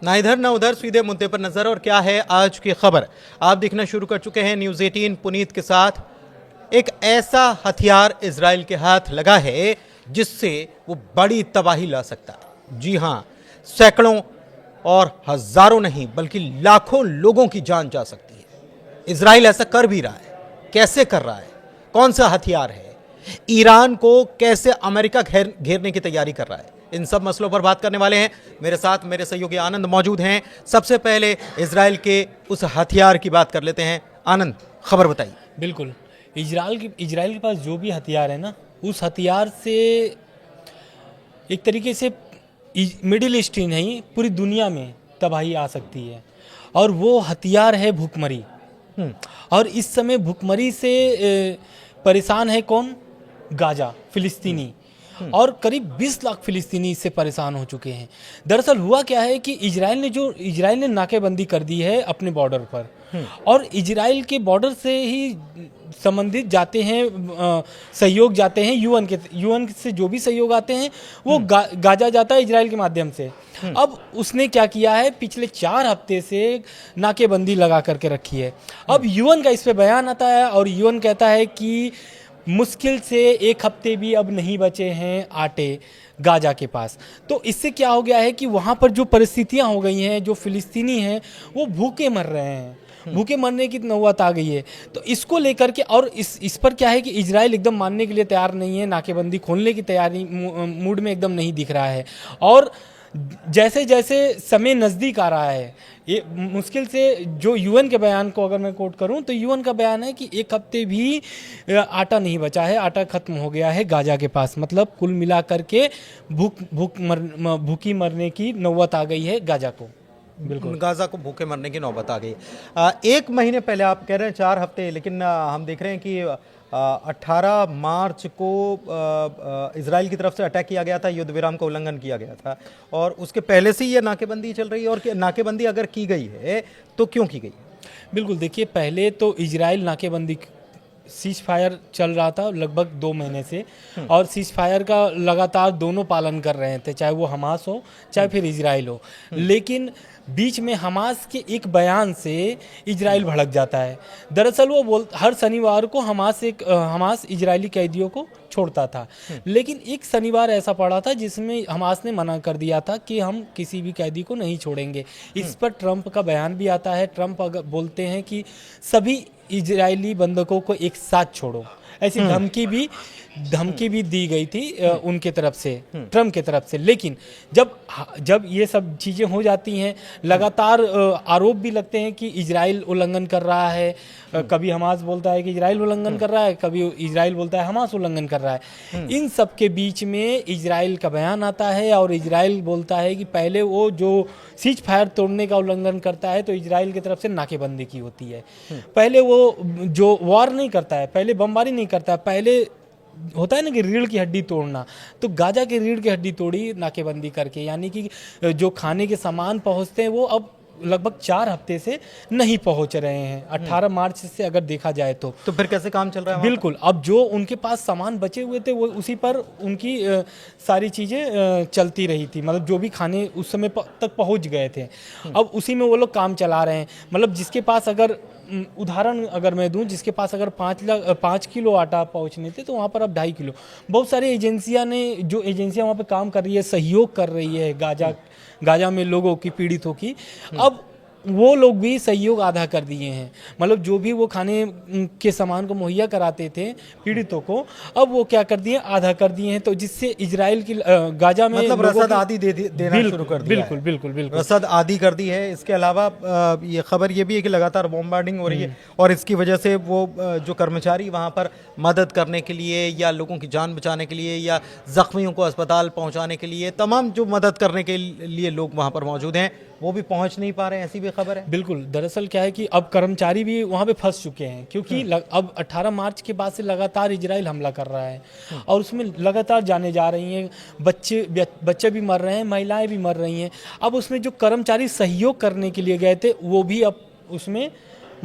ना इधर ना उधर, सीधे मुद्दे पर नजर। और क्या है आज की खबर, आप देखना शुरू कर चुके हैं न्यूज़ 18 पुनीत के साथ। एक ऐसा हथियार इजराइल के हाथ लगा है जिससे वो बड़ी तबाही ला सकता है। जी हां, सैकड़ों और हजारों नहीं बल्कि लाखों लोगों की जान जा सकती है। इजराइल ऐसा कर भी रहा है। कैसे कर रहा है, कौन सा हथियार है, ईरान को कैसे अमेरिका घेरने की तैयारी कर रहा है, इन सब मसलों पर बात करने वाले हैं। मेरे साथ मेरे सहयोगी आनंद मौजूद हैं। सबसे पहले इजराइल के उस हथियार की बात कर लेते हैं। आनंद, खबर बताइए। बिल्कुल, इजराइल के पास जो भी हथियार है ना, उस हथियार से एक तरीके से मिडिल ईस्ट ही नहीं पूरी दुनिया में तबाही आ सकती है। और वो हथियार है भूखमरी। और इस समय भूखमरी से परेशान है कौन? गाजा, फिलिस्तीनी। और करीब 20 लाख फिलिस्तीनी इससे परेशान हो चुके हैं। दरअसल हुआ क्या है कि इजराइल ने नाकेबंदी कर दी है अपने बॉर्डर पर। और इजराइल के बॉर्डर से ही संबंधित जाते हैं सहयोग जाते हैं यूएन से जो भी सहयोग आते हैं वो गाजा जाता है इजराइल के माध्यम से। अब उसने क्या किया है, पिछले 4 हफ्ते से नाकेबंदी लगा करके रखी है। अब यूएन का इस पे बयान आता है और यूएन कहता है कि मुश्किल से 1 हफ्ते भी अब नहीं बचे हैं आटे गाजा के पास। तो इससे क्या हो गया है कि वहाँ पर जो परिस्थितियाँ हो गई हैं, जो फिलिस्तीनी हैं वो भूखे मर रहे हैं, भूखे मरने की नौबत आ गई है। तो इसको लेकर के और इस पर क्या है कि इजराइल एकदम मानने के लिए तैयार नहीं है, नाकेबंदी खोलने की तैयारी मूड में एकदम नहीं दिख रहा है। और जैसे जैसे समय नज़दीक आ रहा है, ये मुश्किल से जो यूएन के बयान को अगर मैं कोट करूं तो यूएन का बयान है कि 1 हफ्ते भी आटा नहीं बचा है, आटा खत्म हो गया है गाजा के पास। मतलब कुल मिलाकर के भूखी मरने की नौबत आ गई है गाजा को। बिल्कुल, गाजा को भूखे मरने की नौबत आ गई। 1 महीने पहले, आप कह रहे हैं 4 हफ्ते, लेकिन हम देख रहे हैं कि 18 मार्च को इजराइल की तरफ से अटैक किया गया था, युद्ध विराम का उल्लंघन किया गया था। और उसके पहले से ही ये नाकेबंदी चल रही है। और नाकेबंदी अगर की गई है तो क्यों की गई? बिल्कुल, देखिए, पहले तो इजराइल नाकेबंदी सीज फायर चल रहा था लगभग 2 महीने से। और सीज फायर का लगातार दोनों पालन कर रहे थे, चाहे वो हमास हो चाहे फिर इजराइल हो। लेकिन बीच में हमास के एक बयान से इजराइल भड़क जाता है। दरअसल वो हर शनिवार को हमास इजरायली कैदियों को छोड़ता था। लेकिन एक शनिवार ऐसा पड़ा था जिसमें हमास ने मना कर दिया था कि हम किसी भी कैदी को नहीं छोड़ेंगे। इस पर ट्रंप का बयान भी आता है। ट्रंप अगर बोलते हैं कि सभी इजरायली बंधकों को एक साथ छोड़ो, ऐसी धमकी भी दी गई थी उनके तरफ से, ट्रम्प की तरफ से। लेकिन जब ये सब चीज़ें हो जाती हैं, लगातार आरोप भी लगते हैं कि इजराइल उल्लंघन कर रहा है। कभी हमास बोलता है कि इजराइल उल्लंघन कर रहा है, कभी इजराइल बोलता है हमास उल्लंघन कर रहा है। इन सब के बीच में इजराइल का बयान आता है और इजराइल बोलता है कि पहले वो जो सीज फायर तोड़ने का उल्लंघन करता है तो इजराइल की तरफ से नाकेबंदी की होती है। पहले वो जो वॉर नहीं करता है, पहले बमबारी नहीं करता है, पहले होता है ना कि रीढ़ की हड्डी तोड़ना, तो गाजा की रीढ़ की हड्डी तोड़ी नाकेबंदी करके। यानी कि जो खाने के सामान पहुंचते हैं वो अब लगभग 4 हफ्ते से नहीं पहुंच रहे हैं, 18 मार्च से अगर देखा जाए तो फिर कैसे काम चल रहा है? बिल्कुल, अब जो उनके पास सामान बचे हुए थे वो उसी पर उनकी सारी चीज़ें चलती रही थी। मतलब जो भी खाने उस समय तक पहुंच गए थे, अब उसी में वो लोग काम चला रहे हैं। मतलब जिसके पास अगर उदाहरण अगर मैं दूं, जिसके पास अगर 5 किलो आटा पहुंचने थे तो वहाँ पर अब 2.5 किलो। बहुत सारी एजेंसियां वहाँ पर काम कर रही है, सहयोग कर रही है गाजा में लोगों की, पीड़ितों की। अब वो लोग भी सहयोग आधा कर दिए हैं। मतलब जो भी वो खाने के सामान को मुहैया कराते थे पीड़ितों को, अब वो क्या कर दिए, आधा कर दिए हैं। तो जिससे इजराइल की गाजा में मतलब रसद आदि देना शुरू कर दिया। बिल्कुल रसद आदि कर दी है। इसके अलावा ये खबर ये भी है कि लगातार बॉम्बार्डिंग हो रही है और इसकी वजह से वो जो कर्मचारी वहाँ पर मदद करने के लिए या लोगों की जान बचाने के लिए या जख्मियों को अस्पताल पहुँचाने के लिए, तमाम जो मदद करने के लिए लोग वहाँ पर मौजूद हैं, वो भी पहुंच नहीं पा रहे हैं, ऐसी भी खबर है। बिल्कुल, दरअसल क्या है कि अब कर्मचारी भी वहां पे फंस चुके हैं, क्योंकि अब 18 मार्च के बाद से लगातार इजराइल हमला कर रहा है और उसमें लगातार जाने जा रही हैं, बच्चे भी मर रहे हैं, महिलाएं भी मर रही हैं। अब उसमें जो कर्मचारी सहयोग करने के लिए गए थे वो भी अब उसमें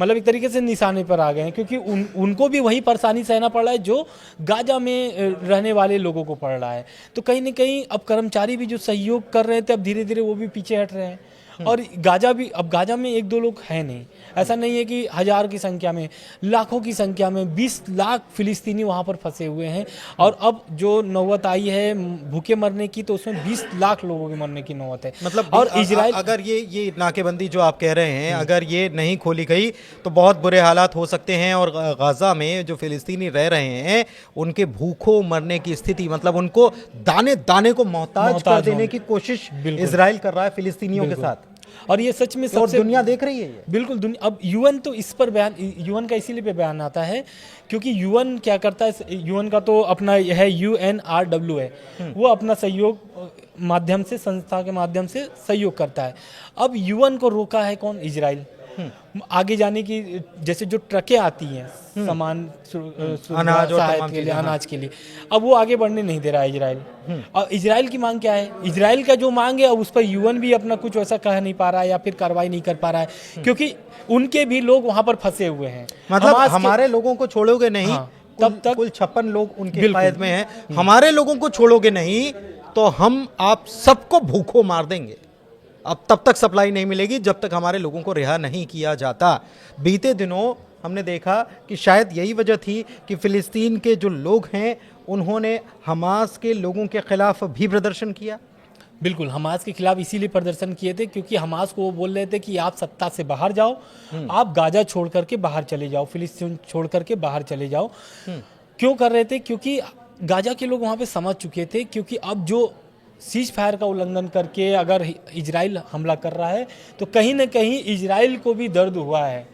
मतलब एक तरीके से निशाने पर आ गए हैं, क्योंकि उनको भी वही परेशानी सहना पड़ रहा है जो गाजा में रहने वाले लोगों को पड़ रहा है। तो कहीं ना कहीं अब कर्मचारी भी जो सहयोग कर रहे थे अब धीरे धीरे वो भी पीछे हट रहे हैं। और गाजा भी, अब गाजा में एक दो लोग हैं नहीं, ऐसा नहीं है कि हजार की संख्या में, लाखों की संख्या में 20 लाख फिलिस्तीनी वहाँ पर फंसे हुए हैं। और अब जो नौबत आई है भूखे मरने की, तो उसमें 20 लाख लोगों के मरने की नौबत है। मतलब और इजराइल, अगर ये नाकेबंदी जो आप कह रहे हैं अगर ये नहीं खोली गई तो बहुत बुरे हालात हो सकते हैं। और गाजा में जो फिलिस्तीनी रह रहे हैं उनके भूखों मरने की स्थिति, मतलब उनको दाने दाने को मोहताज कर देने की कोशिश इजराइल कर रहा है फिलिस्तीनियों के साथ। और ये सच में और सबसे, दुनिया देख रही है ये। बिल्कुल दुनिया। अब यूएन तो इस पर बयान, यूएन का इसीलिए पे बयान आता है क्योंकि यूएन क्या करता है, यूएन का तो अपना है UNRW है, वो अपना सहयोग माध्यम से, संस्था के माध्यम से सहयोग करता है। अब यूएन को रोका है कौन? इजराइल। आगे जाने की, जैसे जो ट्रकें आती हैं सामान अनाज और सहायता के लिए, अनाज के लिए, अब वो आगे बढ़ने नहीं दे रहा है इजराइल। और इजराइल की मांग क्या है? इजराइल का जो मांग है अब उस पर यूएन भी अपना कुछ वैसा कह नहीं पा रहा है या फिर कार्रवाई नहीं कर पा रहा है, क्योंकि उनके भी लोग वहां पर फंसे हुए हैं। मतलब हमारे लोगों को छोड़ोगे नहीं, हाँ, तब तक कुल 56 लोग उनके हिफाजत में हैं। हमारे लोगों को छोड़ोगे नहीं तो हम आप सबको भूखों मार देंगे। अब तब तक सप्लाई नहीं मिलेगी जब तक हमारे लोगों को रिहा नहीं किया जाता। बीते दिनों हमने देखा कि शायद यही वजह थी कि फिलिस्तीन के जो लोग हैं उन्होंने हमास के लोगों के खिलाफ भी प्रदर्शन किया। बिल्कुल, हमास के खिलाफ इसीलिए प्रदर्शन किए थे क्योंकि हमास को वो बोल रहे थे कि आप सत्ता से बाहर जाओ, आप गाजा छोड़ करके बाहर चले जाओ, फिलिस्तीन छोड़ करके बाहर चले जाओ। क्यों कर रहे थे? क्योंकि गाजा के लोग वहाँ पे समझ चुके थे, क्योंकि अब जो सीज फायर का उल्लंघन करके अगर इजराइल हमला कर रहा है तो कहीं ना कहीं इजराइल को भी दर्द हुआ है।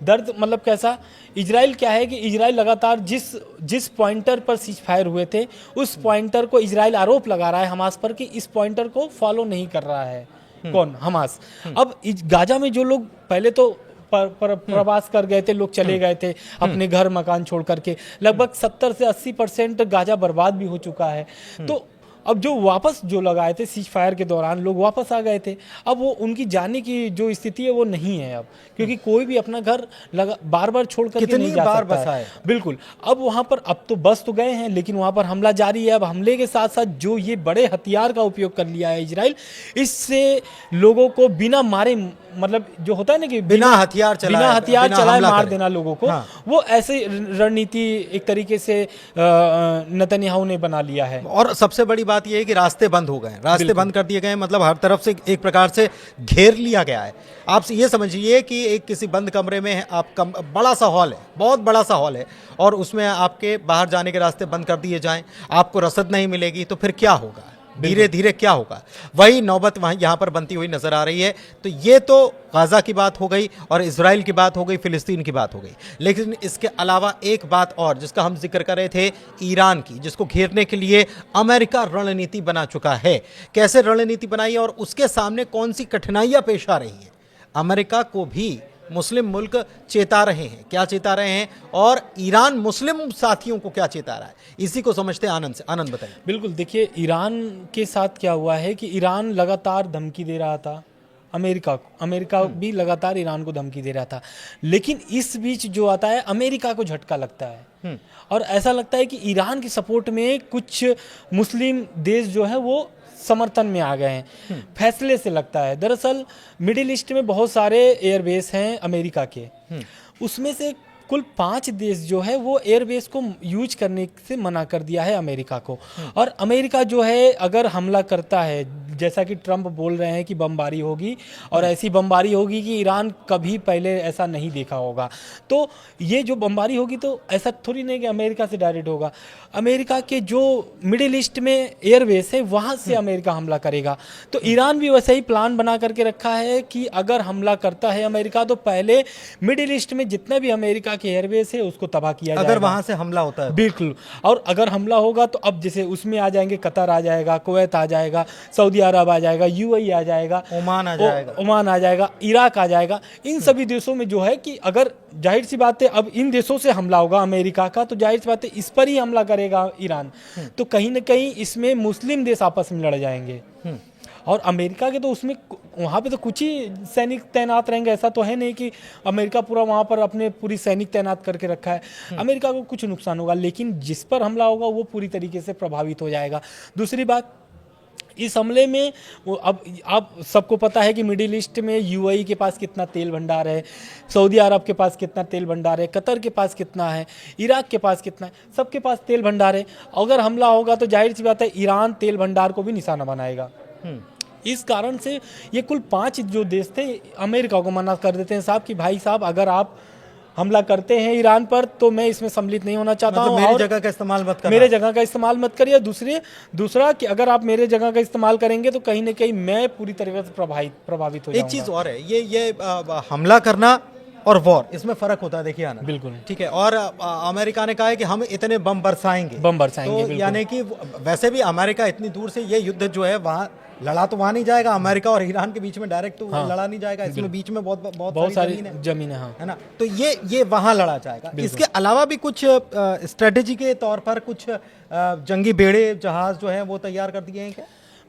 दर्द मतलब कैसा? इजराइल क्या है कि इजराइल लगातार जिस पॉइंटर पर सीज फायर हुए थे उस पॉइंटर को इजराइल आरोप लगा रहा है हमास पर कि इस पॉइंटर को फॉलो नहीं कर रहा है। कौन? हमास। अब गाजा में जो लोग पहले तो प्रवास कर गए थे, लोग चले गए थे अपने घर मकान छोड़ करके, लगभग 70 से 80% गाजा बर्बाद भी हो चुका है। तो अब जो वापस जो लगाए थे सीज फायर के दौरान लोग वापस आ गए थे, अब वो उनकी जाने की जो स्थिति है वो नहीं है अब, क्योंकि कोई भी अपना घर बार बार छोड़ करके नहीं जा सकता है। बिल्कुल, अब वहाँ पर अब तो बस तो गए हैं लेकिन वहाँ पर हमला जारी है। अब हमले के साथ साथ जो ये बड़े हथियार का उपयोग कर लिया है इजराइल, इससे लोगों को बिना मारे, मतलब जो होता है ना कि बिना हथियार चलाए मार देना लोगों को, वो ऐसे रणनीति एक तरीके से नेतन्याहू ने बना लिया है। और सबसे बड़ी बात यह है कि रास्ते बंद हो गए, रास्ते बंद कर दिए गए, मतलब हर तरफ से एक प्रकार से घेर लिया गया है। आप ये समझिए कि एक किसी बंद कमरे में आप बड़ा सा हॉल है, बहुत बड़ा सा हॉल है, और उसमें आपके बाहर जाने के रास्ते बंद कर दिए जाएं, आपको रसद नहीं मिलेगी, तो फिर क्या होगा? धीरे धीरे क्या होगा? वही नौबत वहाँ यहाँ पर बनती हुई नजर आ रही है। तो ये तो गाजा की बात हो गई और इजराइल की बात हो गई, फिलिस्तीन की बात हो गई, लेकिन इसके अलावा एक बात और जिसका हम जिक्र कर रहे थे, ईरान की, जिसको घेरने के लिए अमेरिका रणनीति बना चुका है। कैसे रणनीति बनाई और उसके सामने कौन सी कठिनाइयां पेश आ रही हैं? अमेरिका को भी मुस्लिम मुल्क चेता रहे हैं। क्या चेता रहे हैं और ईरान मुस्लिम साथियों को क्या चेता रहा है? इसी को समझते हैं आनंद से। आनंद बताइए। बिल्कुल, देखिए ईरान के साथ क्या हुआ है कि ईरान लगातार धमकी दे रहा था अमेरिका को, अमेरिका भी लगातार ईरान को धमकी दे रहा था, लेकिन इस बीच जो आता है अमेरिका को झटका लगता है और ऐसा लगता है कि ईरान की सपोर्ट में कुछ मुस्लिम देश जो है वो समर्थन में आ गए हैं। फैसले से लगता है, दरअसल मिडिल ईस्ट में बहुत सारे एयरबेस हैं अमेरिका के, उसमें से कुल 5 देश जो है वो एयरबेस को यूज करने से मना कर दिया है अमेरिका को। और अमेरिका जो है अगर हमला करता है, जैसा कि ट्रंप बोल रहे हैं कि बमबारी होगी और ऐसी बमबारी होगी कि ईरान कभी पहले ऐसा नहीं देखा होगा, तो ये जो बमबारी होगी तो ऐसा थोड़ी नहीं कि अमेरिका से डायरेक्ट होगा, अमेरिका के जो मिडिल ईस्ट में एयरबेस है वहाँ से अमेरिका हमला करेगा। तो ईरान भी वैसे ही प्लान बना करके रखा है कि अगर हमला करता है अमेरिका तो पहले मिडिल ईस्ट में जितने भी अमेरिका के एयरबेस है उसको तबाह किया जाएगा अगर वहां से हमला होता है। बिल्कुल, और अगर हमला होगा तो अब जैसे उसमें आ जाएंगे, कतर आ जाएगा, कुवैत आ जाएगा, सऊदी अरब आ जाएगा, UAE आ जाएगा, ओमान आ जाएगा, इराक आ जाएगा। इन सभी देशों में जो है कि अगर जाहिर सी बात है अब इन देशों से हमला होगा अमेरिका का, तो जाहिर सी बात है इस पर ही हमला करेगा ईरान, तो कहीं ना कहीं इसमें मुस्लिम देश आपस में लड़ जाएंगे। और अमेरिका के तो उसमें वहाँ पे तो कुछ ही सैनिक तैनात रहेंगे, ऐसा तो है नहीं कि अमेरिका पूरा वहाँ पर अपने पूरी सैनिक तैनात करके रखा है। अमेरिका को कुछ नुकसान होगा, लेकिन जिस पर हमला होगा वो पूरी तरीके से प्रभावित हो जाएगा। दूसरी बात, इस हमले में वो अब आप सबको पता है कि मिडिल ईस्ट में यूएई के पास कितना तेल भंडार है, सऊदी अरब के पास कितना तेल भंडार है, कतर के पास कितना है, इराक के पास कितना है, सबके पास तेल भंडार है। अगर हमला होगा तो जाहिर सी बात है ईरान तेल भंडार को भी निशाना बनाएगा। इस कारण से ये कुल 5 जो देश थे अमेरिका को मना कर देते हैं साहब कि भाई साहब अगर आप हमला करते हैं ईरान पर तो मैं इसमें सम्मिलित नहीं होना चाहता मतलब हूं, मेरी और जगह का इस्तेमाल मत करना। मेरे जगह का इस्तेमाल मत करिए। दूसरा कि अगर आप मेरे जगह का इस्तेमाल करेंगे तो कहीं ना कहीं मैं पूरी तरह से प्रभावित हो एक जाऊंगा। चीज और है, ये हमला करना और वॉर, इसमें फर्क होता है, देखिए आना। बिल्कुल ठीक है। और अमेरिका ने कहा है कि हम इतने बम बरसाएंगे, बम बरसाएंगे, तो बिल्कुल। यानी कि वैसे भी अमेरिका इतनी दूर से ये युद्ध जो है वहाँ लड़ा तो वहाँ नहीं जाएगा, अमेरिका और ईरान के बीच में डायरेक्ट तो लड़ा नहीं जाएगा, इसमें बीच में बहुत सारी जमीन है, हाँ। है ना। तो ये वहाँ लड़ा जाएगा। इसके अलावा भी कुछ स्ट्रेटेजी के तौर पर कुछ जंगी बेड़े जहाज जो है वो तैयार कर दिए हैं क्या?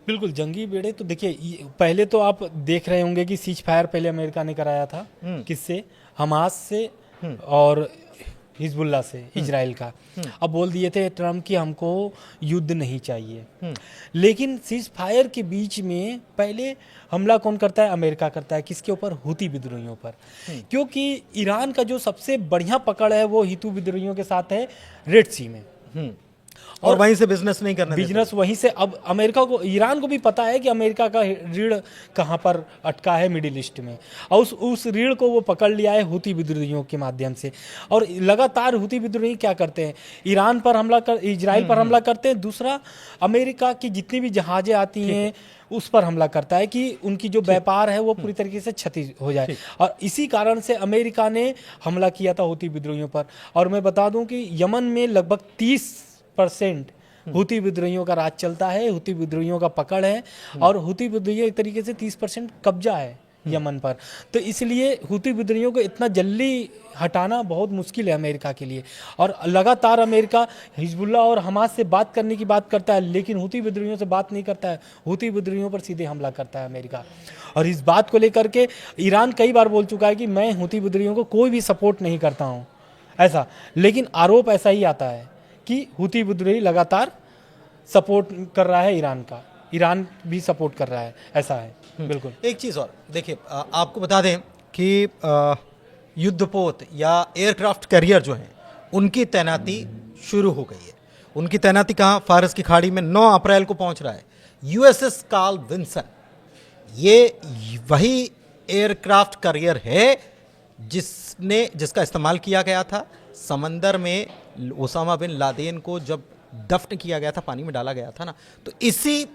बिल्कुल, जंगी बेड़े तो देखिए पहले तो आप देख रहे होंगे कि सीज फायर पहले अमेरिका ने कराया था, किससे? हमास से और हिजबुल्ला से, इजराइल का। अब बोल दिए थे ट्रम्प कि हमको युद्ध नहीं चाहिए, लेकिन सीज फायर के बीच में पहले हमला कौन करता है? अमेरिका करता है। किसके ऊपर? हुती विद्रोहियों पर। क्योंकि ईरान का जो सबसे बढ़िया पकड़ है वो हुती विद्रोहियों के साथ है रेड सी में, और वहीं से बिजनेस नहीं करना, बिजनेस वहीं से। अब अमेरिका को, ईरान को भी पता है कि अमेरिका का रीढ़ कहाँ पर अटका है, मिडिल ईस्ट में, और उस रीढ़ को वो पकड़ लिया है हुती विद्रोहियों के माध्यम से। और लगातार हुती विद्रोही क्या करते हैं? ईरान पर हमला कर, इजराइल पर हमला करते हैं। दूसरा, अमेरिका की जितनी भी जहाजें आती हैं उस पर हमला करता है कि उनकी जो व्यापार है वो पूरी तरीके से क्षति हो जाए। और इसी कारण से अमेरिका ने हमला किया था हुती विद्रोहियों पर। और मैं बता दूं कि यमन में लगभग 30% हुती विद्रोहियों का राज चलता है, हुती विद्रोहियों का पकड़ है, और हुती विद्रोही एक तरीके से 30% कब्जा है यमन पर। तो इसलिए हुती विद्रोहियों को इतना जल्दी हटाना बहुत मुश्किल है अमेरिका के लिए। और लगातार अमेरिका हिजबुल्ला और हमास से बात करने की बात करता है, लेकिन हुती विद्रोहियों से बात नहीं करता है, हुती विद्रोहियों पर सीधे हमला करता है अमेरिका। और इस बात को लेकर के ईरान कई बार बोल चुका है कि मैं हुती विद्रोहियों को कोई भी सपोर्ट नहीं करता हूँ, ऐसा। लेकिन आरोप ऐसा ही आता है कि हुती विद्रोही लगातार सपोर्ट कर रहा है ईरान का, ईरान भी सपोर्ट कर रहा है, ऐसा है। बिल्कुल। एक चीज़ और देखिए, आपको बता दें कि युद्धपोत या एयरक्राफ्ट कैरियर जो हैं उनकी तैनाती शुरू हो गई है। उनकी तैनाती कहाँ? फारस की खाड़ी में 9 अप्रैल को पहुंच रहा है यूएसएस कार्ल विंसन। ये वही एयरक्राफ्ट कैरियर है जिसका इस्तेमाल किया गया था समंदर में ओसामा बिन लादेन को जब दफन किया गया था, पानी में डाला गया था ना, तो इसी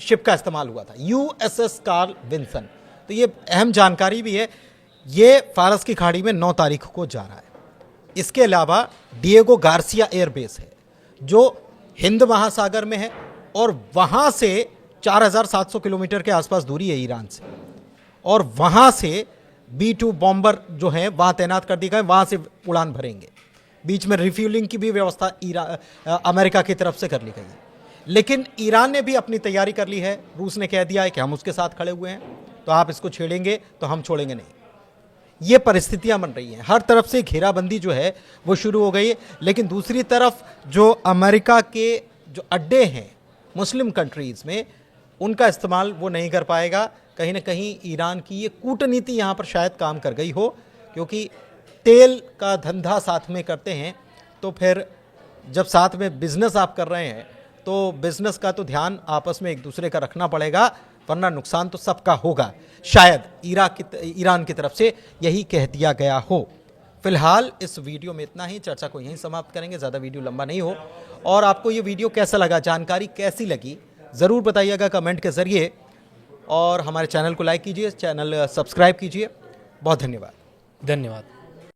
शिप का इस्तेमाल हुआ था, यूएसएस कार्ल विंसन। तो ये अहम जानकारी भी है। ये फारस की खाड़ी में 9 तारीख को जा रहा है। इसके अलावा डिएगो गार्सिया एयरबेस है जो हिंद महासागर में है, और वहाँ से 4700 किलोमीटर के आसपास दूरी है ईरान से, और वहाँ से B-2 बॉम्बर जो हैं वहाँ तैनात कर दिए गए, वहाँ से उड़ान भरेंगे। बीच में रिफ्यूलिंग की भी व्यवस्था अमेरिका की तरफ से कर ली गई है। लेकिन ईरान ने भी अपनी तैयारी कर ली है। रूस ने कह दिया है कि हम उसके साथ खड़े हुए हैं, तो आप इसको छेड़ेंगे तो हम छोड़ेंगे नहीं। ये परिस्थितियां बन रही हैं, हर तरफ से घेराबंदी जो है वो शुरू हो गई है। लेकिन दूसरी तरफ जो अमेरिका के जो अड्डे हैं मुस्लिम कंट्रीज़ में, उनका इस्तेमाल वो नहीं कर पाएगा। कहीं ना कहीं ईरान की ये कूटनीति यहाँ पर शायद काम कर गई हो, क्योंकि तेल का धंधा साथ में करते हैं, तो फिर जब साथ में बिजनेस आप कर रहे हैं तो बिजनेस का तो ध्यान आपस में एक दूसरे का रखना पड़ेगा, वरना नुकसान तो सबका होगा। शायद ईरान की तरफ से यही कह दिया गया हो। फिलहाल इस वीडियो में इतना ही, चर्चा को यहीं समाप्त करेंगे, ज़्यादा वीडियो लंबा नहीं हो। और आपको ये वीडियो कैसा लगा, जानकारी कैसी लगी, ज़रूर बताइएगा कमेंट के ज़रिए, और हमारे चैनल को लाइक कीजिए, चैनल सब्सक्राइब कीजिए। बहुत धन्यवाद। धन्यवाद।